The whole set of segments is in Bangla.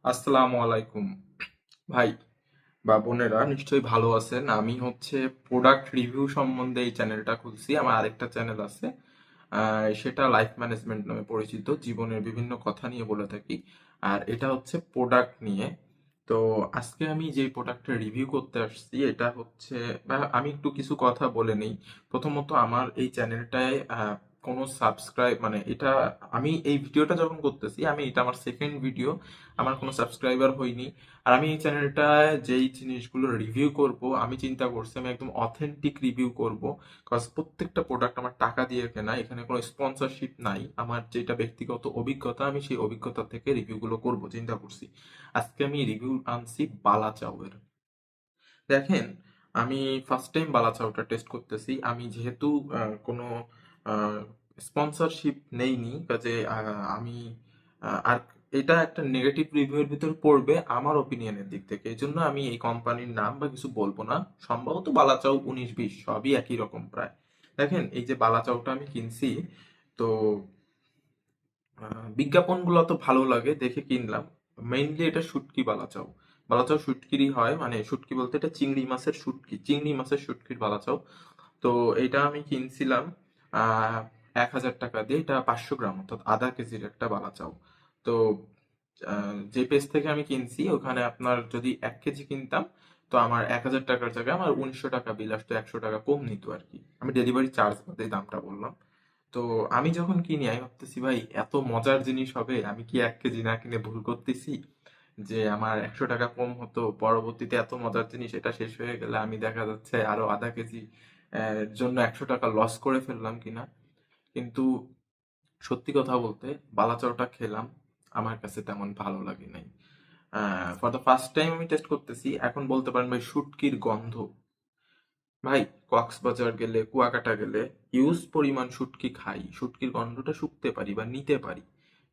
আসসালামু আলাইকুম ভাই বা বোনেরা, নিশ্চয়ই ভালো আছেন। আমি হচ্ছে প্রোডাক্ট রিভিউ সম্বন্ধে এই চ্যানেলটা খুলছি। আমার আরেকটা চ্যানেল আছে, সেটা লাইফ ম্যানেজমেন্ট নামে পরিচিত। জীবনের বিভিন্ন কথা নিয়ে বলে থাকি, আর এটা হচ্ছে প্রোডাক্ট নিয়ে। তো আজকে আমি যে প্রোডাক্টের রিভিউ করতে আসছি এটা হচ্ছে, আমি একটু কিছু কথা বলে নিই। প্রথমত, আমার এই চ্যানেলটায় কোনো সাবস্ক্রাইব মানে এটা, আমি এই ভিডিওটা যখন করতেছি এটা আমার সেকেন্ড ভিডিও। আমার কোনো সাবস্ক্রাইবার হয়নি। আর আমি এই চ্যানেলটায় যেই জিনিসগুলো রিভিউ করব, আমি চিন্তা করছি আমি একদম অথেন্টিক রিভিউ করব। কজ প্রত্যেকটা প্রোডাক্ট আমার টাকা দিয়ে কেনা, এখানে কোনো স্পন্সরশিপ নাই। আমার যেটা ব্যক্তিগত অভিজ্ঞতা, আমি সেই অভিজ্ঞতা থেকে রিভিউগুলো করব চিন্তা করছি। আজকে আমি রিভিউ আনছি বালাচাওয়ের। দেখেন, আমি ফার্স্ট টাইম বালাচাওটা টেস্ট করতেছি। আমি যেহেতু কোনো স্পন্সরশিপ নেইনি, কাজে আমি আর এটা একটা নেগেটিভ রিভিউয়ের ভিতর পড়বে আমার ওপিনিয়নের দিক থেকে, এই জন্য আমি এই কোম্পানির নাম বা কিছু বলবো না। সম্ভবত বালাচাও 19-20 সবই একই রকম প্রায়। দেখেন, এই যে বালাচাওটা আমি কিনছি, তো বিজ্ঞাপনগুলো তো ভালো লাগে দেখে কিনলাম। মেইনলি এটা শুটকি বালাচাও। বালাচাও শুটকিরই হয়, মানে শুটকি বলতে এটা চিংড়ি মাছের শুটকি, চিংড়ি মাছের শুটকির বালাচাও। তো এটা আমি কিনছিলাম 1,000 টাকা দিয়ে। এটা 500 গ্রাম, অর্থাৎ আধা কেজির একটা বালাচাও। তো যে পেজ থেকে আমি কিনছি ওখানে আপনার যদি 1 কেজি কিনতাম, তো আমার 1,000 টাকার জায়গায় আমার 1900 টাকা বিল আসতো, 100 টাকা কম নিত আর কি। আমি ডেলিভারি চার্জ বাদে দামটা বললাম। তো আমি যখন কিনি আমি ভাবতেছি, ভাই এত মজার জিনিস হবে, আমি কি 1 কেজি না কিনে ভুল করতেছি? যে আমার 100 টাকা কম হতো, পরবর্তীতে এত মজার জিনিস এটা শেষ হয়ে গেলে আমি দেখা যাচ্ছে আরো আধা কেজি জন্য 100 টাকা লস করে ফেললাম কিনা। কিন্তু সত্যি কথা বলতে, বালাচাওটা খেলাম, আমার কাছে তেমন ভালো লাগে নাই। ফর দ্য ফার্স্ট টাইম আমি টেস্ট করতেছি, এখন বলতে পারেন ভাই শুটকির গন্ধ। ভাই, কক্সবাজার গেলে, কুয়াকাটা গেলে হিউজ পরিমাণ শুটকি খাই, শুটকির গন্ধটা শুকতে পারি বা নিতে পারি।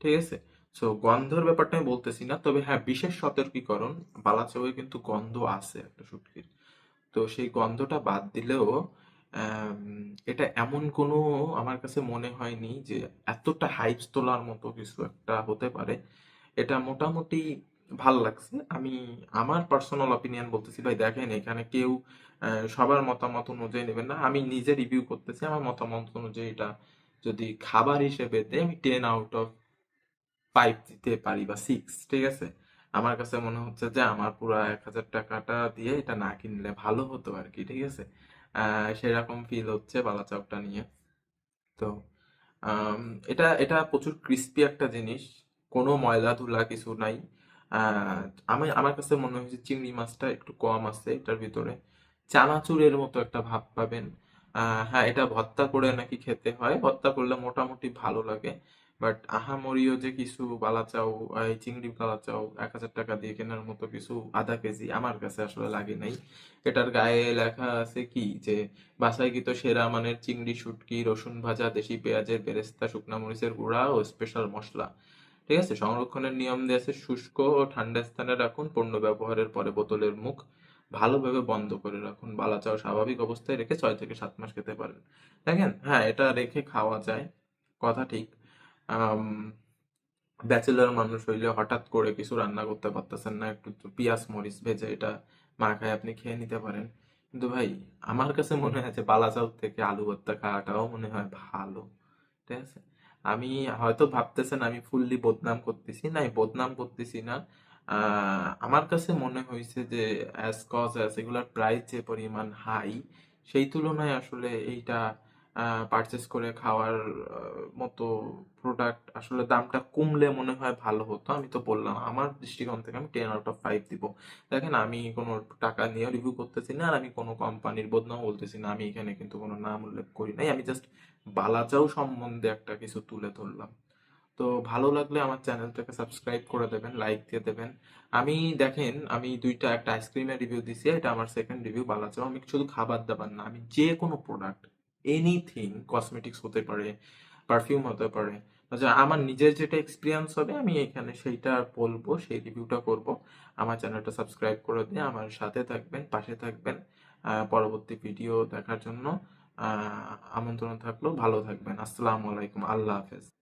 ঠিক আছে? সো গন্ধের ব্যাপারটা আমি বলতেছি না, তবে হ্যাঁ, বিশেষ সতর্কীকরণ, বালাচাওয়ে কিন্তু গন্ধ আছে একটা শুটকির। তো সেই গন্ধটা বাদ দিলেও আম, এটা এমন কোনো, আমার কাছে মনে হয়নি যে এতটা হাইপ তোলার মতো কিছু একটা হতে পারে। এটা মোটামুটি ভাল লাগছে। আমি আমার পার্সোনাল অপিনিয়ন বলতেছি ভাই, দেখেন এখানে কেউ সবার মতামত অনুযায়ী নেবেন না। আমি নিজে রিভিউ করতেছি, আমার মতামত অনুযায়ী এটা যদি খাবার হিসেবে দেয়, আমি 10 আউট অফ 5 দিতে পারি বা 6। ঠিক আছে? আমার কাছে মনে হচ্ছে যে আমার পুরো 1,000 টাকাটা দিয়ে এটা না কিনলে ভালো হতো আর কি। ঠিক আছে? সেরকম ফিল হচ্ছে বালাচাপটা নিয়ে। তো আম, এটা এটা প্রচুর ক্রিস্পি একটা জিনিস, কোনো ময়লা ধুলা কিছু নাই। আহ, আমার কাছে মনে হয়েছে চিংড়ি মাছটা একটু কম আছে এটার ভিতরে। চানাচুরের মতো একটা ভাব পাবেন। হ্যাঁ, এটা ভর্তা করে নাকি খেতে হয়, ভর্তা করলে মোটামুটি ভালো লাগে। বাট আহামরিও যে কিছু বালাচাও, এই চিংড়ি বালাচাও 1,000 টাকা দিয়ে কেনার মতো কিছু আধা কেজি আমার কাছে আসলে লাগে নাই। এটার গায়ে লেখা আছে কি যে বাছাইকৃত সেরা মানের চিংড়ি, শুটকি, রসুন ভাজা, দেশি পেঁয়াজের বেরেস্তা, শুকনা মরিচের গুঁড়া ও স্পেশাল মশলা। ঠিক আছে? সংরক্ষণের নিয়ম দেওয়া আছে, শুষ্ক ও ঠান্ডা স্থানে রাখুন, পণ্য ব্যবহারের পরে বোতলের মুখ ভালোভাবে বন্ধ করে রাখুন, বালাচাও স্বাভাবিক অবস্থায় রেখে 6 থেকে 7 মাস খেতে পারেন। দেখেন, হ্যাঁ এটা রেখে খাওয়া যায়, কথা ঠিক। আম, ব্যাচেলর মানুষ হইলে হঠাৎ করে কিছু রান্না করতে পারতেছেন না, একটু তো পেঁয়াজ মরিচ ভেজে এটা মাখায় আপনি খেয়ে নিতে পারেন। কিন্তু ভাই, আমার কাছে মনে হয় যে বালাচাও থেকে আলু ভর্তা খাওয়াটাও মনে হয় ভালো। ঠিক আছে? আমি, হয়তো ভাবতেছেন আমি ফুললি বদনাম করতেছি, না আমি বদনাম করতেছি না। আমার কাছে মনে হয়েছে যে অ্যাজ কজ অ্যাজ এগুলার প্রাইস যে পরিমাণ হাই, সেই তুলনায় আসলে এইটা পারচেস করে খাওয়ার মতো প্রোডাক্ট, আসলে দামটা কমলে মনে হয় ভালো হতো। আমি তো বললাম আমার দৃষ্টিকোণ থেকে আমি 10 আউট অফ 5 দিব। দেখেন, আমি কোনো টাকা নিয়ে রিভিউ করতেছি না, আর আমি কোনো কোম্পানির বদনাম বলতেছি না। আমি এখানে কিন্তু কোনো নাম উল্লেখ করি নাই, আমি জাস্ট বালাচাও সম্বন্ধে একটা কিছু তুলে ধরলাম। তো ভালো লাগলে আমার চ্যানেলটাকে সাবস্ক্রাইব করে দেবেন, লাইক দিয়ে দেবেন। আমি, দেখেন, আমি দুইটা, একটা আইসক্রিমের রিভিউ দিছি, এটা আমার সেকেন্ড রিভিউ বালাচাও। আমি শুধু খাবার দাবার না, আমি যে কোনো প্রোডাক্ট, এনিথিং, কসমেটিক্স হতে পারে, পারফিউম হতে পারে, আচ্ছা আমার নিজের যেটা এক্সপিরিয়েন্স হবে আমি এখানে সেইটা বলবো, সেই রিভিউটা করব। আমার চ্যানেলটা সাবস্ক্রাইব করে দিয়ে আমার সাথে থাকবেন, পাশে থাকবেন। পরবর্তী ভিডিও দেখার জন্য আমন্ত্রণ থাকলো। ভালো থাকবেন। আসসালামু আলাইকুম, আল্লাহ হাফেজ।